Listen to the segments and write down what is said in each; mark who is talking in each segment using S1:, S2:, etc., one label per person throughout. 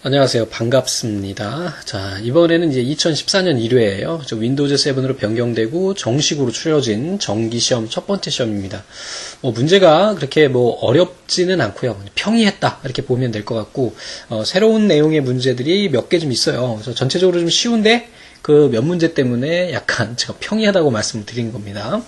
S1: 안녕하세요. 반갑습니다. 자, 이번에는 이제 2014년 1회예요. 윈도우즈 7으로 변경되고 정식으로 추려진 정기시험 첫 번째 시험입니다. 문제가 그렇게 어렵지는 않고요. 평이했다 이렇게 보면 될 것 같고, 새로운 내용의 문제들이 몇 개 좀 있어요. 그래서 전체적으로 좀 쉬운데 그 몇 문제 때문에 약간 제가 평이하다고 말씀을 드린 겁니다.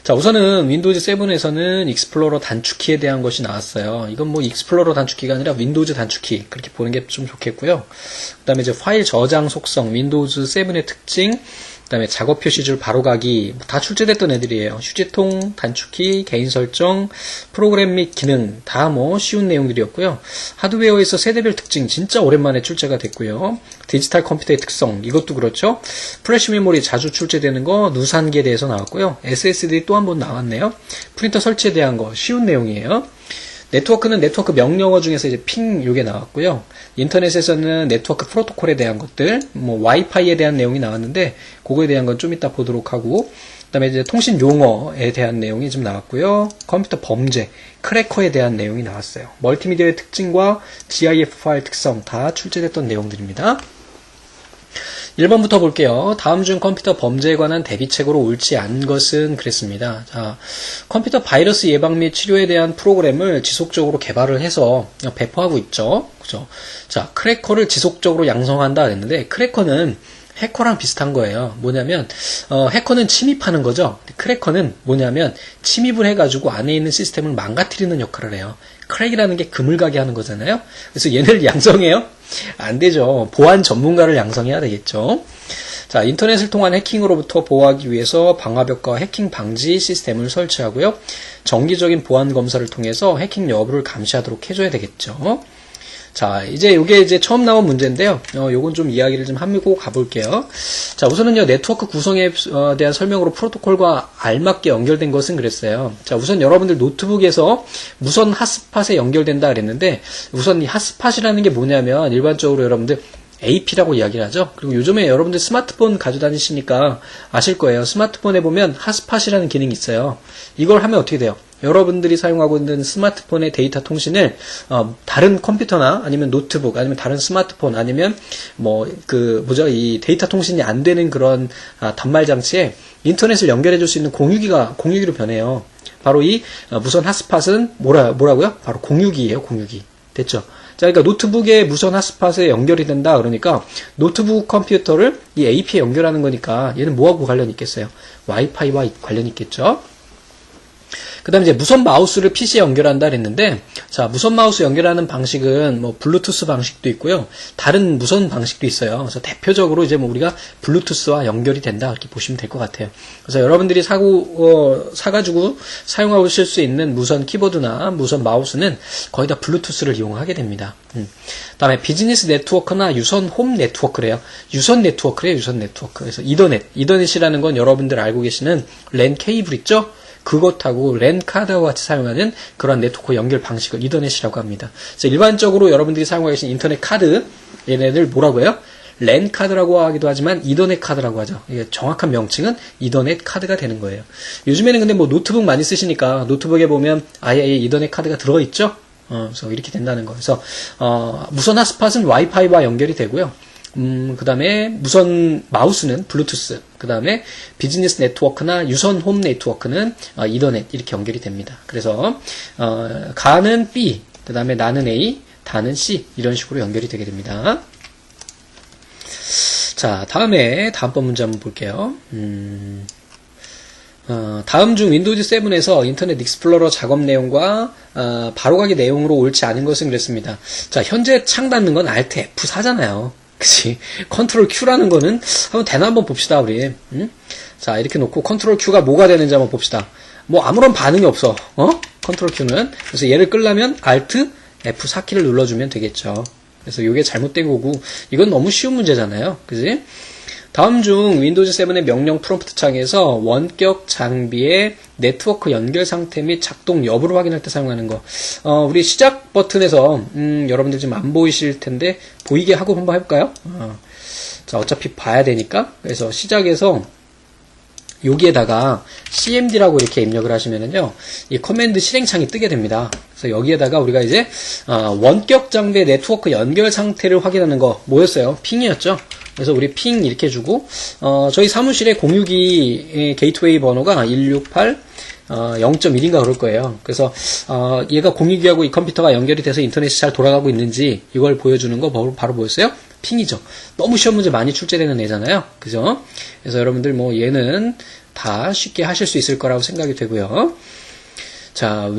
S1: 자, 우선은 윈도우즈 7에서는 익스플로러 단축키에 대한 것이 나왔어요. 이건 익스플로러 단축키가 아니라 윈도우즈 단축키, 그렇게 보는 게 좀 좋겠고요. 그 다음에 이제 파일 저장 속성, 윈도우즈 7의 특징, 그 다음에 작업 표시줄 바로가기, 다 출제됐던 애들이에요. 휴지통, 단축키, 개인 설정, 프로그램 및 기능, 다 쉬운 내용들이었고요. 하드웨어에서 세대별 특징, 진짜 오랜만에 출제가 됐고요. 디지털 컴퓨터의 특성, 이것도 그렇죠. 플래시 메모리 자주 출제되는 거, 누산기에 대해서 나왔고요. SSD 또 한 번 나왔네요. 프린터 설치에 대한 거, 쉬운 내용이에요. 네트워크는 네트워크 명령어 중에서 이제 핑 요게 나왔고요. 인터넷에서는 네트워크 프로토콜에 대한 것들, 와이파이에 대한 내용이 나왔는데 그거에 대한 건 좀 이따 보도록 하고, 그다음에 이제 통신 용어에 대한 내용이 좀 나왔고요. 컴퓨터 범죄, 크래커에 대한 내용이 나왔어요. 멀티미디어의 특징과 GIF 파일 특성 다 출제됐던 내용들입니다. 1번부터 볼게요. 다음 중 컴퓨터 범죄에 관한 대비책으로 옳지 않은 것은 그랬습니다. 자, 컴퓨터 바이러스 예방 및 치료에 대한 프로그램을 지속적으로 개발을 해서 배포하고 있죠. 그죠? 자, 크래커를 지속적으로 양성한다 했는데, 크래커는 해커랑 비슷한 거예요. 뭐냐면, 해커는 침입하는 거죠. 크래커는 뭐냐면, 침입을 해가지고 안에 있는 시스템을 망가뜨리는 역할을 해요. 크랙이라는 게 그물 가게 하는 거잖아요. 그래서 얘네를 양성해요? 안 되죠. 보안 전문가를 양성해야 되겠죠. 자, 인터넷을 통한 해킹으로부터 보호하기 위해서 방화벽과 해킹 방지 시스템을 설치하고요. 정기적인 보안 검사를 통해서 해킹 여부를 감시하도록 해줘야 되겠죠. 자, 요게 이제 처음 나온 문제인데요. 요건 좀 이야기를 좀 하고 가볼게요. 자, 우선은요, 네트워크 구성에 대한 설명으로 프로토콜과 알맞게 연결된 것은 그랬어요. 자, 우선 여러분들 노트북에서 무선 핫스팟에 연결된다 그랬는데, 우선 이 핫스팟이라는 게 뭐냐면, 일반적으로 여러분들 AP라고 이야기를 하죠. 그리고 요즘에 여러분들 스마트폰 가지고 다니시니까 아실 거예요. 스마트폰에 보면 핫스팟이라는 기능이 있어요. 이걸 하면 어떻게 돼요? 여러분들이 사용하고 있는 스마트폰의 데이터 통신을 다른 컴퓨터나 아니면 노트북 아니면 다른 스마트폰 아니면 이 데이터 통신이 안 되는 그런 단말 장치에 인터넷을 연결해 줄 수 있는 공유기로 변해요. 바로 이 무선 핫스팟은 뭐라고요? 바로 공유기예요. 공유기. 됐죠? 자, 그러니까 노트북에 무선 핫스팟에 연결이 된다 그러니까 노트북 컴퓨터를 이 AP에 연결하는 거니까 얘는 뭐하고 관련이 있겠어요? 와이파이와 관련이 있겠죠? 그 다음에 이제 무선 마우스를 PC에 연결한다 그랬는데, 자, 무선 마우스 연결하는 방식은 블루투스 방식도 있고요. 다른 무선 방식도 있어요. 그래서 대표적으로 이제 우리가 블루투스와 연결이 된다 이렇게 보시면 될 것 같아요. 그래서 여러분들이 사가지고 사용하실 수 있는 무선 키보드나 무선 마우스는 거의 다 블루투스를 이용하게 됩니다. 다음에 비즈니스 네트워크나 유선 홈 네트워크래요. 유선 네트워크래요. 유선 네트워크. 그래서 이더넷이라는 건 여러분들 알고 계시는 랜 케이블 있죠? 그것하고 랜 카드와 같이 사용하는 그런 네트워크 연결 방식을 이더넷이라고 합니다. 그래서 일반적으로 여러분들이 사용하고 계신 인터넷 카드, 얘네들 뭐라고 해요? 랜 카드라고 하기도 하지만 이더넷 카드라고 하죠. 이게 정확한 명칭은 이더넷 카드가 되는 거예요. 요즘에는 근데 노트북 많이 쓰시니까 노트북에 보면 아예 이더넷 카드가 들어있죠? 그래서 이렇게 된다는 거예요. 그래서 무선 핫스팟은 와이파이와 연결이 되고요. 그 다음에 무선 마우스는 블루투스, 그 다음에 비즈니스 네트워크나 유선 홈 네트워크는 이더넷 이렇게 연결이 됩니다. 그래서 가는 B, 그 다음에 나는 A, 다는 C 이런 식으로 연결이 되게 됩니다. 자, 다음번 문제 한번 볼게요. 다음 중 윈도우즈 7에서 인터넷 익스플로러 작업 내용과 바로가기 내용으로 옳지 않은 것은 그랬습니다. 자, 현재 창 닫는 건 Alt F4잖아요. 그치? 컨트롤 Q라는 거는 한번 봅시다, 우리. 자, 이렇게 놓고 컨트롤 Q가 뭐가 되는지 한번 봅시다. 아무런 반응이 없어. 컨트롤 Q는. 그래서 얘를 끌려면 Alt F4키를 눌러주면 되겠죠. 그래서 이게 잘못된 거고, 이건 너무 쉬운 문제잖아요. 그지? 다음 중 윈도우즈 7의 명령 프롬프트 창에서 원격 장비의 네트워크 연결 상태 및 작동 여부를 확인할 때 사용하는 거. 우리 시작 버튼에서 여러분들 지금 안 보이실 텐데 보이게 하고 한번 해볼까요? 자, 어차피 봐야 되니까. 그래서 시작에서 여기에다가 cmd라고 이렇게 입력을 하시면은요, 이 커맨드 실행창이 뜨게 됩니다. 그래서 여기에다가 우리가 이제 원격 장비 네트워크 연결 상태를 확인하는 거 뭐였어요? 핑이었죠. 그래서 우리 핑 이렇게 주고 저희 사무실의 공유기 게이트웨이 번호가 168 0.1인가 그럴 거예요. 그래서 얘가 공유기하고 이 컴퓨터가 연결이 돼서 인터넷이 잘 돌아가고 있는지 이걸 보여주는 거 바로 뭐였어요? 핑이죠. 너무 시험 문제 많이 출제되는 애잖아요. 그죠? 그래서 여러분들 뭐 얘는 다 쉽게 하실 수 있을 거라고 생각이 되고요. 자,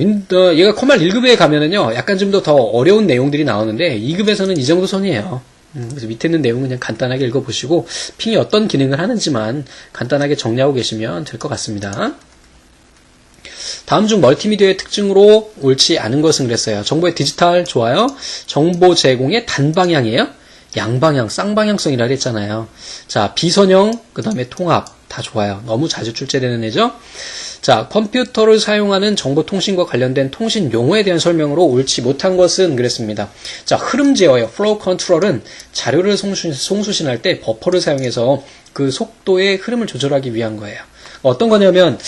S1: 얘가 컴활 1급에 가면은요, 약간 좀 더 어려운 내용들이 나오는데 2급에서는 이 정도 선이에요. 그래서 밑에 있는 내용은 그냥 간단하게 읽어보시고 핑이 어떤 기능을 하는지만 간단하게 정리하고 계시면 될 것 같습니다. 다음 중 멀티미디어의 특징으로 옳지 않은 것은 그랬어요. 정보의 디지털 좋아요. 정보 제공의 단방향이에요. 양방향, 쌍방향성이라 그랬잖아요. 자, 비선형, 그 다음에 통합 다 좋아요. 너무 자주 출제되는 애죠. 자, 컴퓨터를 사용하는 정보통신과 관련된 통신 용어에 대한 설명으로 옳지 못한 것은 그랬습니다. 자, 흐름 제어예요. 플로우 컨트롤은 자료를 송수신할 때 버퍼를 사용해서 그 속도의 흐름을 조절하기 위한 거예요. 어떤 거냐면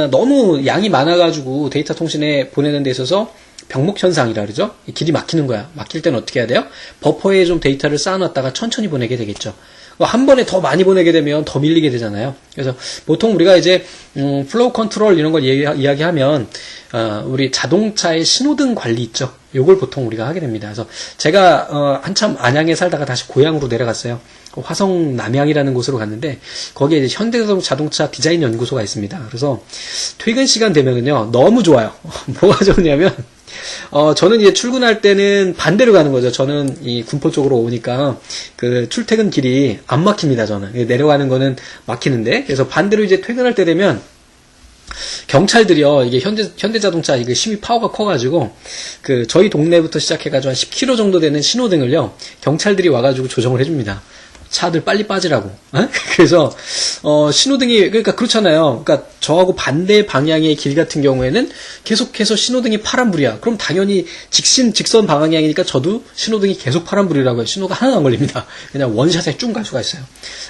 S1: 너무 양이 많아가지고 데이터 통신에 보내는 데 있어서 병목현상이라 그러죠. 길이 막히는 거야. 막힐 때는 어떻게 해야 돼요? 버퍼에 좀 데이터를 쌓아놨다가 천천히 보내게 되겠죠. 한 번에 더 많이 보내게 되면 더 밀리게 되잖아요. 그래서 보통 우리가 이제 플로우 컨트롤 이런 걸 이야기하면 우리 자동차의 신호등 관리 있죠. 요걸 보통 우리가 하게 됩니다. 그래서 제가 한참 안양에 살다가 다시 고향으로 내려갔어요. 화성 남양이라는 곳으로 갔는데 거기에 이제 현대자동차 디자인 연구소가 있습니다. 그래서 퇴근 시간 되면은요 너무 좋아요. 뭐가 좋냐면 저는 이제 출근할 때는 반대로 가는 거죠. 저는 이 군포 쪽으로 오니까 그 출퇴근 길이 안 막힙니다. 저는 내려가는 거는 막히는데 그래서 반대로 이제 퇴근할 때 되면 경찰들이요, 이게 현대자동차 이게 심의 파워가 커가지고, 저희 동네부터 시작해가지고 한 10km 정도 되는 신호등을요, 경찰들이 와가지고 조정을 해줍니다. 차들 빨리 빠지라고. 그래서, 신호등이, 그러니까 그렇잖아요. 그러니까 저하고 반대 방향의 길 같은 경우에는 계속해서 신호등이 파란불이야. 그럼 당연히 직선 방향이니까 저도 신호등이 계속 파란불이라고 해요. 신호가 하나도 안 걸립니다. 그냥 원샷에 쭉 갈 수가 있어요.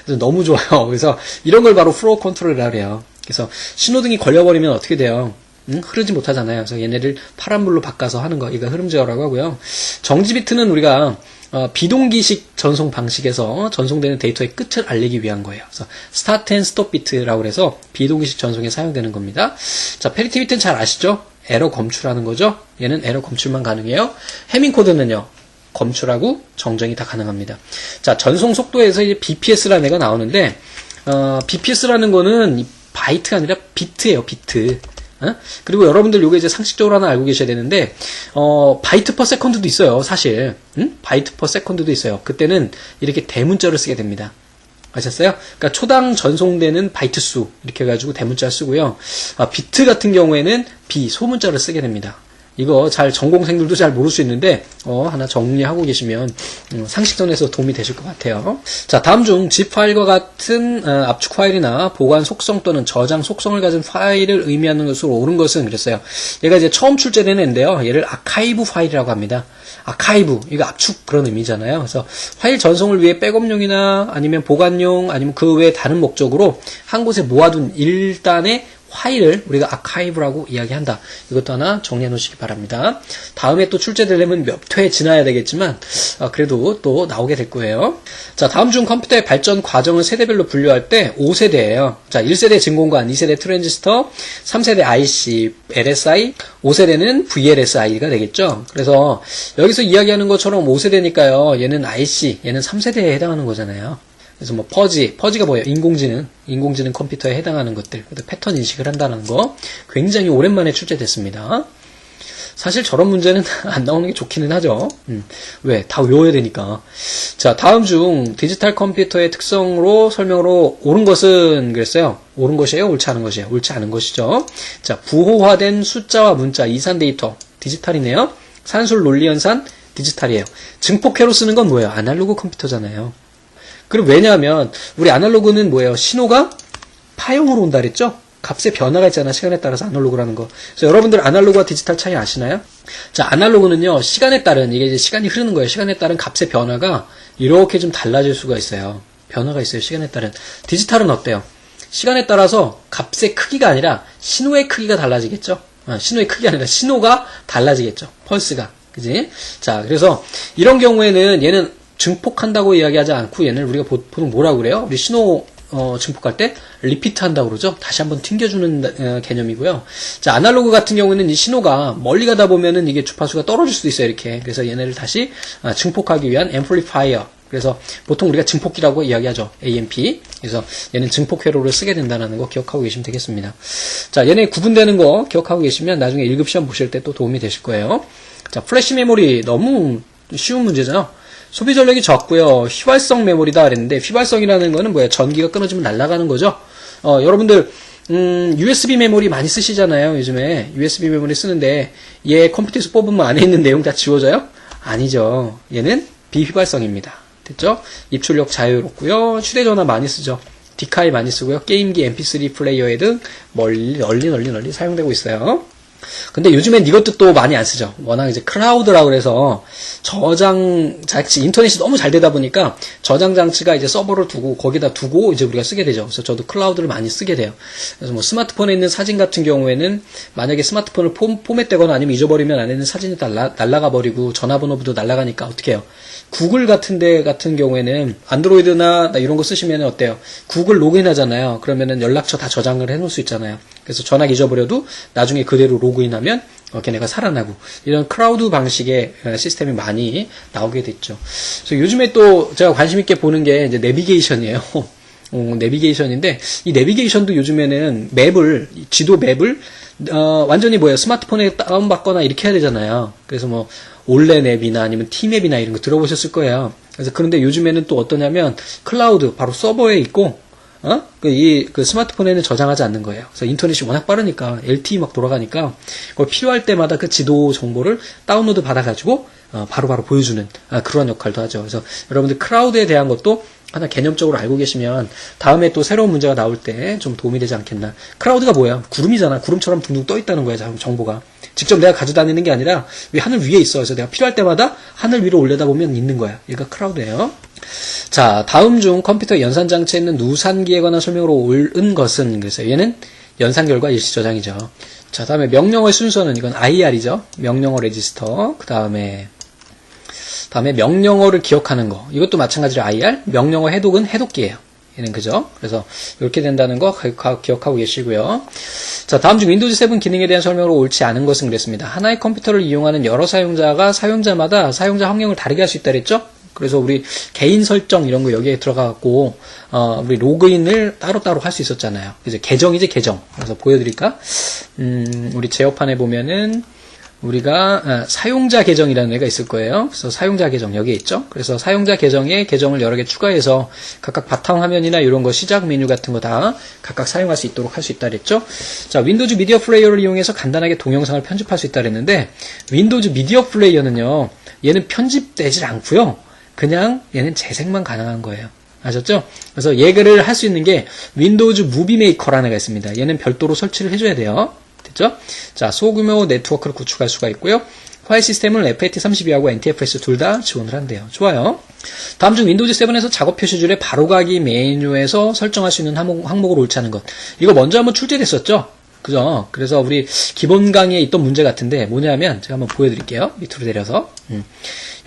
S1: 그래서 너무 좋아요. 그래서 이런 걸 바로 플로우 컨트롤이라고 해요. 그래서 신호등이 걸려버리면 어떻게 돼요? 흐르지 못하잖아요. 그래서 얘네를 파란불로 바꿔서 하는 거, 이거 흐름 제어라고 하고요. 정지 비트는 우리가 비동기식 전송 방식에서 전송되는 데이터의 끝을 알리기 위한 거예요. 그래서 스타트 앤 스톱 비트라고 해서 비동기식 전송에 사용되는 겁니다. 자, 페리티 비트는 잘 아시죠? 에러 검출하는 거죠. 얘는 에러 검출만 가능해요. 해밍 코드는요, 검출하고 정정이 다 가능합니다. 자, 전송 속도에서 이제 BPS라는 애가 나오는데 BPS라는 거는 바이트가 아니라 비트예요, 비트. 그리고 여러분들 요게 이제 상식적으로 하나 알고 계셔야 되는데, 바이트 퍼 세컨드도 있어요, 사실. 바이트 퍼 세컨드도 있어요. 그때는 이렇게 대문자를 쓰게 됩니다. 아셨어요? 그러니까 초당 전송되는 바이트 수, 이렇게 해가지고 대문자를 쓰고요. 비트 같은 경우에는 소문자를 쓰게 됩니다. 이거 전공생들도 잘 모를 수 있는데, 하나 정리하고 계시면, 상식선에서 도움이 되실 것 같아요. 자, 다음 중 zip 파일과 같은 압축 파일이나 보관 속성 또는 저장 속성을 가진 파일을 의미하는 것으로 옳은 것은 그랬어요. 얘가 이제 처음 출제되는 애인데요. 얘를 아카이브 파일이라고 합니다. 아카이브, 이거 압축 그런 의미잖아요. 그래서 파일 전송을 위해 백업용이나 아니면 보관용 아니면 그 외에 다른 목적으로 한 곳에 모아둔 일단의 파일을 우리가 아카이브라고 이야기한다. 이것도 하나 정리해 놓으시기 바랍니다. 다음에 또 출제되려면 몇 회 지나야 되겠지만 그래도 또 나오게 될 거예요. 자, 다음 중 컴퓨터의 발전 과정을 세대별로 분류할 때 5세대예요. 자, 1세대 진공관, 2세대 트랜지스터, 3세대 IC, LSI, 5세대는 VLSI가 되겠죠. 그래서 여기서 이야기하는 것처럼 5세대니까요. 얘는 IC, 얘는 3세대에 해당하는 거잖아요. 그래서 뭐 퍼지가 뭐예요? 인공지능 컴퓨터에 해당하는 것들, 패턴 인식을 한다는 거 굉장히 오랜만에 출제됐습니다. 사실 저런 문제는 안 나오는 게 좋기는 하죠. 왜? 다 외워야 되니까. 자, 다음 중 디지털 컴퓨터의 특성으로 설명으로 옳은 것은 그랬어요. 옳은 것이에요? 옳지 않은 것이에요? 옳지 않은 것이죠. 자, 부호화된 숫자와 문자, 이산 데이터, 디지털이네요. 산술 논리 연산, 디지털이에요. 증폭회로 쓰는 건 뭐예요? 아날로그 컴퓨터잖아요. 그럼 왜냐하면 우리 아날로그는 뭐예요? 신호가 파형으로 온다 그랬죠? 값의 변화가 있잖아, 시간에 따라서 아날로그라는 거. 그래서 여러분들 아날로그와 디지털 차이 아시나요? 자, 아날로그는요, 시간에 따른, 이게 이제 시간이 흐르는 거예요. 시간에 따른 값의 변화가 이렇게 좀 달라질 수가 있어요. 변화가 있어요, 시간에 따른. 디지털은 어때요? 시간에 따라서 값의 크기가 아니라 신호의 크기가 달라지겠죠. 신호의 크기가 아니라 신호가 달라지겠죠. 펄스가. 그지? 자, 그래서 이런 경우에는 얘는 증폭한다고 이야기하지 않고 얘는 우리가 보통 뭐라고 그래요? 우리 신호 증폭할 때 리피트 한다고 그러죠. 다시 한번 튕겨주는 개념이고요. 자, 아날로그 같은 경우에는 이 신호가 멀리 가다 보면은 이게 주파수가 떨어질 수도 있어요. 이렇게. 그래서 얘네를 다시 증폭하기 위한 앰플리파이어. 그래서 보통 우리가 증폭기라고 이야기하죠. AMP. 그래서 얘는 증폭 회로를 쓰게 된다는 거 기억하고 계시면 되겠습니다. 자, 얘네 구분되는 거 기억하고 계시면 나중에 1급 시험 보실 때 또 도움이 되실 거예요. 자, 플래시 메모리 너무 쉬운 문제잖아요. 소비 전력이 적고요. 휘발성 메모리다 그랬는데 휘발성이라는 거는 뭐예요? 전기가 끊어지면 날아가는 거죠. 여러분들 USB 메모리 많이 쓰시잖아요. 요즘에 USB 메모리 쓰는데 얘 컴퓨터에서 뽑으면 안에 있는 내용 다 지워져요? 아니죠. 얘는 비휘발성입니다. 됐죠? 입출력 자유롭고요. 휴대전화 많이 쓰죠. 디카이 많이 쓰고요. 게임기, MP3 플레이어에 등 널리 사용되고 있어요. 근데 요즘엔 이것도 또 많이 안 쓰죠. 워낙 이제 클라우드라고 그래서 저장 장치, 인터넷이 너무 잘 되다 보니까 저장 장치가 이제 서버를 두고 거기다 두고 이제 우리가 쓰게 되죠. 그래서 저도 클라우드를 많이 쓰게 돼요. 그래서 뭐 스마트폰에 있는 사진 같은 경우에는 만약에 스마트폰을 포맷되거나 아니면 잊어버리면 안에 있는 사진이 날아가 버리고 전화번호부도 날아가니까 어떻게 해요? 구글 같은 데 같은 경우에는 안드로이드나 이런 거 쓰시면 어때요? 구글 로그인 하잖아요. 그러면은 연락처 다 저장을 해 놓을 수 있잖아요. 그래서 전화기 잊어버려도 나중에 그대로 로그인하면 걔네가 살아나고 이런 클라우드 방식의 시스템이 많이 나오게 됐죠. 그래서 요즘에 또 제가 관심 있게 보는 게 이제 내비게이션이에요. 내비게이션인데 이 내비게이션도 요즘에는 지도 맵을 완전히 뭐예요? 스마트폰에 다운받거나 이렇게 해야 되잖아요. 그래서 뭐 올레맵이나 아니면 티맵이나 이런 거 들어보셨을 거예요. 그래서 그런데 요즘에는 또 어떠냐면 클라우드 바로 서버에 있고 그 스마트폰에는 저장하지 않는 거예요. 그래서 인터넷이 워낙 빠르니까 LTE 막 돌아가니까 그걸 필요할 때마다 그 지도 정보를 다운로드 받아가지고 바로바로 보여주는 그런 역할도 하죠. 그래서 여러분들 클라우드에 대한 것도 하나 개념적으로 알고 계시면 다음에 또 새로운 문제가 나올 때 좀 도움이 되지 않겠나. 클라우드가 뭐야? 구름이잖아. 구름처럼 둥둥 떠 있다는 거야. 정보가. 직접 내가 가져다니는 게 아니라 하늘 위에 있어. 그래서 내가 필요할 때마다 하늘 위로 올려다보면 있는 거야. 얘가 클라우드예요. 자, 다음 중 컴퓨터 연산장치에 있는 누산기에 관한 설명으로 옳은 것은, 그래서 얘는 연산 결과 일시 저장이죠. 자, 다음에 명령어의 순서는 이건 IR이죠. 명령어 레지스터. 그 다음에 명령어를 기억하는 거. 이것도 마찬가지로 IR. 명령어 해독은 해독기예요. 얘는 그죠? 그래서 이렇게 된다는 거 기억하고 계시고요. 자, 다음 중 윈도우즈 7 기능에 대한 설명으로 옳지 않은 것은 그랬습니다. 하나의 컴퓨터를 이용하는 여러 사용자가 사용자마다 사용자 환경을 다르게 할 수 있다 그랬죠? 그래서 우리 개인 설정 이런 거 여기에 들어가갖고 우리 로그인을 따로따로 할 수 있었잖아요. 이제 계정이지 계정. 그래서 보여드릴까? 우리 제어판에 보면은 우리가 사용자 계정이라는 애가 있을 거예요. 그래서 사용자 계정 여기에 있죠. 그래서 사용자 계정에 계정을 여러 개 추가해서 각각 바탕화면이나 이런 거 시작 메뉴 같은 거 다 각각 사용할 수 있도록 할 수 있다 그랬죠. 자, 윈도우즈 미디어 플레이어를 이용해서 간단하게 동영상을 편집할 수 있다 그랬는데 윈도우즈 미디어 플레이어는요. 얘는 편집되질 않고요. 그냥 얘는 재생만 가능한 거예요. 아셨죠? 그래서 얘를 할 수 있는 게 윈도우즈 무비 메이커라는 애가 있습니다. 얘는 별도로 설치를 해줘야 돼요. 됐죠? 자, 소규모 네트워크를 구축할 수가 있고요. 파일 시스템은 FAT32하고 NTFS 둘 다 지원을 한대요. 좋아요. 다음 중 윈도우즈 7에서 작업 표시줄의 바로가기 메뉴에서 설정할 수 있는 항목을 옳지 않은 것. 이거 먼저 한번 출제됐었죠? 그죠? 그래서 우리 기본 강의에 있던 문제 같은데 뭐냐면 제가 한번 보여드릴게요. 밑으로 내려서.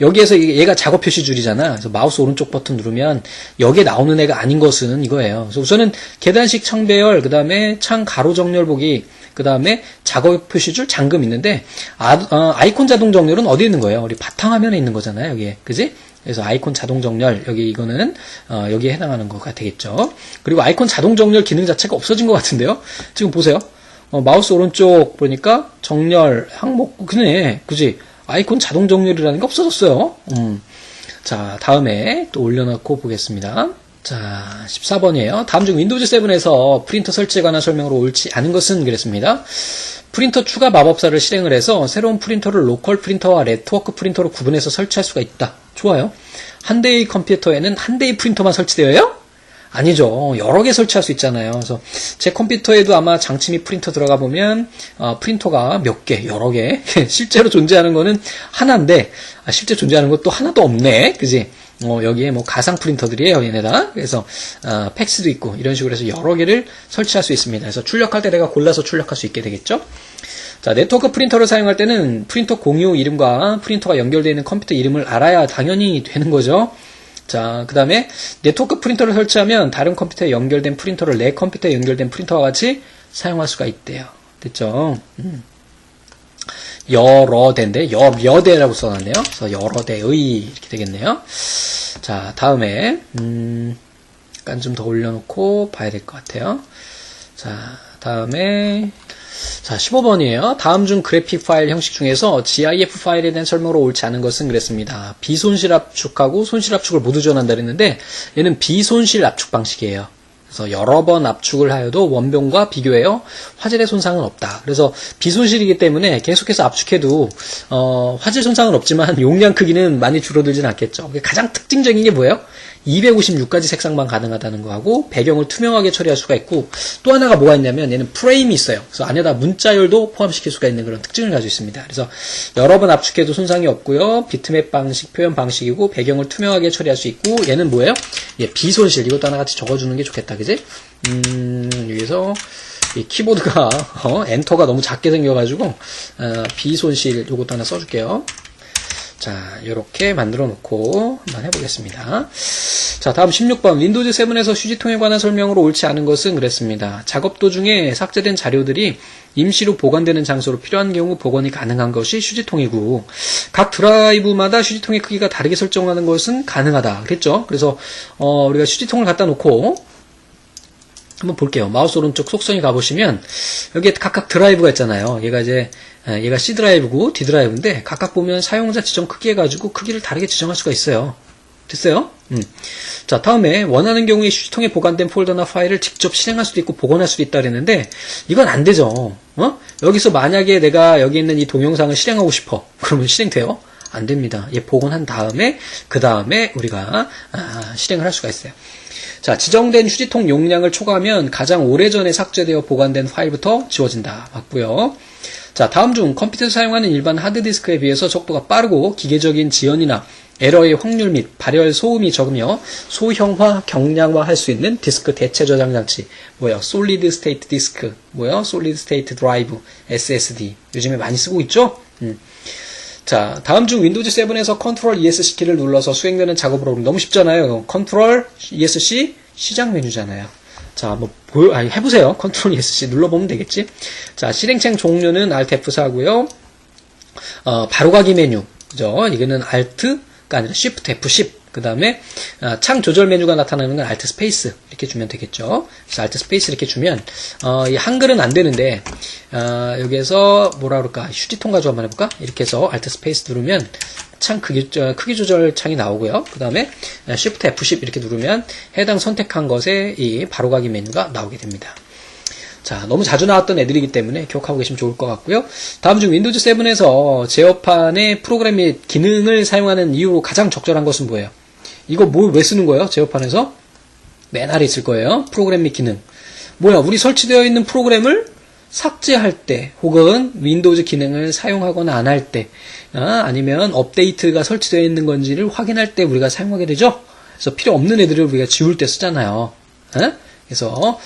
S1: 여기에서 얘가 작업 표시줄이잖아. 그래서 마우스 오른쪽 버튼 누르면 여기에 나오는 애가 아닌 것은 이거예요. 그래서 우선은 계단식 창 배열, 그 다음에 창 가로 정렬 보기, 그 다음에 작업 표시줄 잠금 있는데 아이콘 자동 정렬은 어디 있는 거예요? 우리 바탕화면에 있는 거잖아요. 여기에. 그지? 그래서 아이콘 자동 정렬 여기 이거는 여기에 해당하는 거가 되겠죠. 그리고 아이콘 자동 정렬 기능 자체가 없어진 것 같은데요. 지금 보세요. 마우스 오른쪽 보니까 정렬 항목 그네. 그지? 아이콘 자동 정렬이라는 게 없어졌어요. 자, 다음에 또 올려놓고 보겠습니다. 자, 14번이에요. 다음 중 윈도우즈 7에서 프린터 설치에 관한 설명으로 옳지 않은 것은 그랬습니다. 프린터 추가 마법사를 실행을 해서 새로운 프린터를 로컬 프린터와 네트워크 프린터로 구분해서 설치할 수가 있다. 좋아요. 한 대의 컴퓨터에는 한 대의 프린터만 설치되어요? 아니죠. 여러 개 설치할 수 있잖아요. 그래서 제 컴퓨터에도 아마 장치 및 프린터 들어가 보면 프린터가 몇 개, 여러 개 실제로 존재하는 거는 하나인데 실제 존재하는 것도 하나도 없네. 그지? 여기에 뭐 가상 프린터들이에요, 얘네다. 그래서 팩스도 있고 이런 식으로 해서 여러 개를 설치할 수 있습니다. 그래서 출력할 때 내가 골라서 출력할 수 있게 되겠죠. 자, 네트워크 프린터를 사용할 때는 프린터 공유 이름과 프린터가 연결되어 있는 컴퓨터 이름을 알아야 당연히 되는 거죠. 자, 그 다음에 네트워크 프린터를 설치하면 다른 컴퓨터에 연결된 프린터를 내 컴퓨터에 연결된 프린터와 같이 사용할 수가 있대요. 됐죠? 여러 대인데 몇 대라고 써놨네요. 그래서 여러 대의 이렇게 되겠네요. 자, 다음에 약간 좀 더 올려놓고 봐야 될 것 같아요. 자, 다음에 자, 15번이에요. 다음 중 그래픽 파일 형식 중에서 GIF 파일에 대한 설명으로 옳지 않은 것은 그랬습니다. 비손실 압축하고 손실 압축을 모두 지원한다 그랬는데 얘는 비손실 압축 방식이에요. 그래서 여러 번 압축을 하여도 원본과 비교해요. 화질의 손상은 없다. 그래서 비손실이기 때문에 계속해서 압축해도 화질 손상은 없지만 용량 크기는 많이 줄어들진 않겠죠. 가장 특징적인 게 뭐예요? 256가지 색상만 가능하다는 거하고 배경을 투명하게 처리할 수가 있고 또 하나가 뭐가 있냐면 얘는 프레임이 있어요. 그래서 안에다 문자열도 포함시킬 수가 있는 그런 특징을 가지고 있습니다. 그래서 여러 번 압축해도 손상이 없고요. 비트맵 방식, 표현 방식이고 배경을 투명하게 처리할 수 있고 얘는 뭐예요? 예, 비손실. 이것도 하나 같이 적어주는 게 좋겠다. 그지? 여기서 이 키보드가 엔터가 너무 작게 생겨가지고 비손실 요것도 하나 써줄게요. 자, 이렇게 만들어 놓고 한번 해보겠습니다. 자, 다음 16번. 윈도우즈 7에서 휴지통에 관한 설명으로 옳지 않은 것은 그랬습니다. 작업 도중에 삭제된 자료들이 임시로 보관되는 장소로 필요한 경우 복원이 가능한 것이 휴지통이고 각 드라이브마다 휴지통의 크기가 다르게 설정하는 것은 가능하다. 그랬죠? 그래서 우리가 휴지통을 갖다 놓고 한번 볼게요. 마우스 오른쪽 속성에 가보시면 여기에 각각 드라이브가 있잖아요. 얘가 C 드라이브고 D 드라이브인데 각각 보면 사용자 지정 크기 해가지고 크기를 다르게 지정할 수가 있어요. 됐어요? 자, 다음에 원하는 경우에 휴지통에 보관된 폴더나 파일을 직접 실행할 수도 있고 복원할 수도 있다 그랬는데 이건 안 되죠. 여기서 만약에 내가 여기 있는 이 동영상을 실행하고 싶어. 그러면 실행돼요? 안 됩니다. 얘 복원한 다음에 그 다음에 우리가 실행을 할 수가 있어요. 자, 지정된 휴지통 용량을 초과하면 가장 오래전에 삭제되어 보관된 파일부터 지워진다. 맞고요. 자, 다음 중 컴퓨터에서 사용하는 일반 하드디스크에 비해서 속도가 빠르고 기계적인 지연이나 에러의 확률 및 발열 소음이 적으며 소형화, 경량화할 수 있는 디스크 대체 저장 장치. 뭐야? 솔리드 스테이트 디스크. 뭐야? 솔리드 스테이트 드라이브. SSD. 요즘에 많이 쓰고 있죠? 자, 다음 중 윈도우즈 7에서 컨트롤 ESC 키를 눌러서 수행되는 작업으로 너무 쉽잖아요. 컨트롤 ESC 시작 메뉴잖아요. 자, 한번 해보세요. 컨트롤 ESC 눌러보면 되겠지. 자, 실행창 종류는 Alt F4고요. 바로가기 메뉴. 그죠? 이거는 Alt가 아니라 Shift F10. 그 다음에 창 조절 메뉴가 나타나는 건 Alt 스페이스 이렇게 주면 되겠죠. 그래서 Alt 스페이스 이렇게 주면 이 한글은 안 되는데 여기에서 뭐라 그럴까 휴지통 가지고 한번 해볼까? 이렇게 해서 Alt 스페이스 누르면 창 크기 조절 창이 나오고요. 그 다음에 Shift F10 이렇게 누르면 해당 선택한 것에 이 바로가기 메뉴가 나오게 됩니다. 자, 너무 자주 나왔던 애들이기 때문에 기억하고 계시면 좋을 것 같고요. 다음 중 윈도우즈 7에서 제어판의 프로그램 및 기능을 사용하는 이유로 가장 적절한 것은 뭐예요? 이거 왜 쓰는 거예요? 제어판에서? 맨 아래 있을 거예요. 프로그램 및 기능. 뭐야? 우리 설치되어 있는 프로그램을 삭제할 때 혹은 윈도우즈 기능을 사용하거나 안 할 때 아니면 업데이트가 설치되어 있는 건지를 확인할 때 우리가 사용하게 되죠? 그래서 필요 없는 애들을 우리가 지울 때 쓰잖아요. 그래서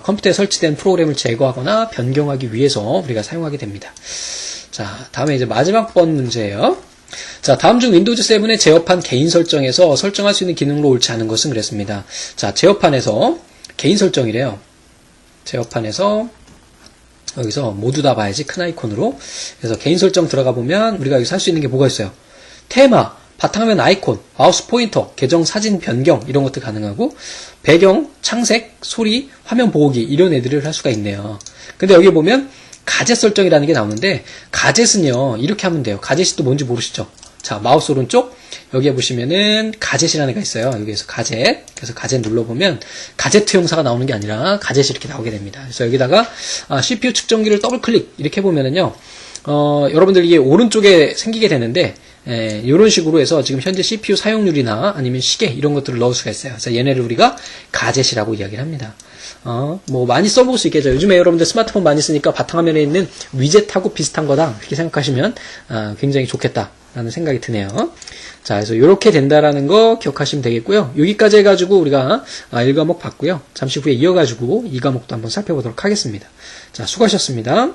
S1: 컴퓨터에 설치된 프로그램을 제거하거나 변경하기 위해서 우리가 사용하게 됩니다. 자, 다음에 이제 마지막 번 문제예요. 자, 다음 중 윈도우즈 7의 제어판 개인 설정에서 설정할 수 있는 기능으로 옳지 않은 것은 그랬습니다. 자, 제어판에서 개인 설정이래요. 제어판에서 여기서 모두 다 봐야지 큰 아이콘으로. 그래서 개인 설정 들어가 보면 우리가 여기서 할 수 있는 게 뭐가 있어요? 테마, 바탕화면 아이콘, 마우스 포인터, 계정 사진 변경 이런 것들 가능하고 배경, 창색, 소리, 화면 보호기 이런 애들을 할 수가 있네요. 근데 여기 보면 가젯 설정이라는 게 나오는데 가젯은요 이렇게 하면 돼요. 가젯이 또 뭔지 모르시죠? 자, 마우스 오른쪽 여기에 보시면은 가젯이라는 애가 있어요. 여기에서 가젯. 그래서 가젯 눌러보면 가제트 형사가 나오는 게 아니라 가젯이 이렇게 나오게 됩니다. 그래서 여기다가 CPU 측정기를 더블 클릭 이렇게 해보면은요 여러분들 이게 오른쪽에 생기게 되는데 이런 식으로 해서 지금 현재 CPU 사용률이나 아니면 시계 이런 것들을 넣을 수가 있어요. 그래서 얘네를 우리가 가젯이라고 이야기를 합니다. 뭐 많이 써볼 수 있겠죠. 요즘에 여러분들 스마트폰 많이 쓰니까 바탕화면에 있는 위젯하고 비슷한 거다 이렇게 생각하시면 굉장히 좋겠다라는 생각이 드네요. 자, 그래서 이렇게 된다라는 거 기억하시면 되겠고요. 여기까지 해가지고 우리가 1과목 봤고요. 잠시 후에 이어가지고 2과목도 한번 살펴보도록 하겠습니다. 자, 수고하셨습니다.